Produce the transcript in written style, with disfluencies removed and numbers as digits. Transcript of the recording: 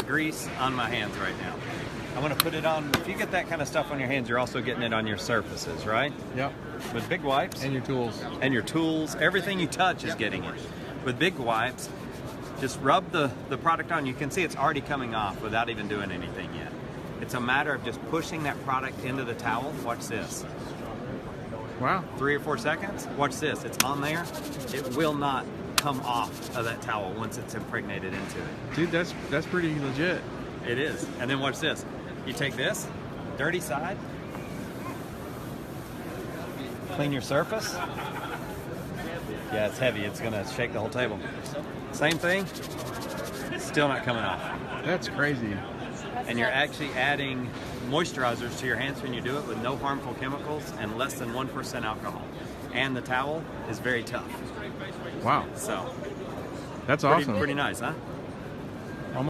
grease on my hands right now. I'm going to put it on. If you get that kind of stuff on your hands, you're also getting it on your surfaces, right? Yep. With Big wipes. And your tools. And your tools. Everything you touch is getting it. With Big wipes, just rub the product on. You can see it's already coming off without even doing anything yet. It's a matter of just pushing that product into the towel. Watch this. Wow. 3 or 4 seconds. Watch this. It's on there. It will not come off of that towel once it's impregnated into it. Dude, that's pretty legit. It is. And then watch this. You take this, dirty side, clean your surface. Yeah, it's heavy. It's going to shake the whole table. Same thing. Still not coming off. That's crazy. And you're actually adding moisturizers to your hands when you do it with no harmful chemicals and less than 1% alcohol. And the towel is very tough. Wow. So, that's awesome. Pretty nice, huh?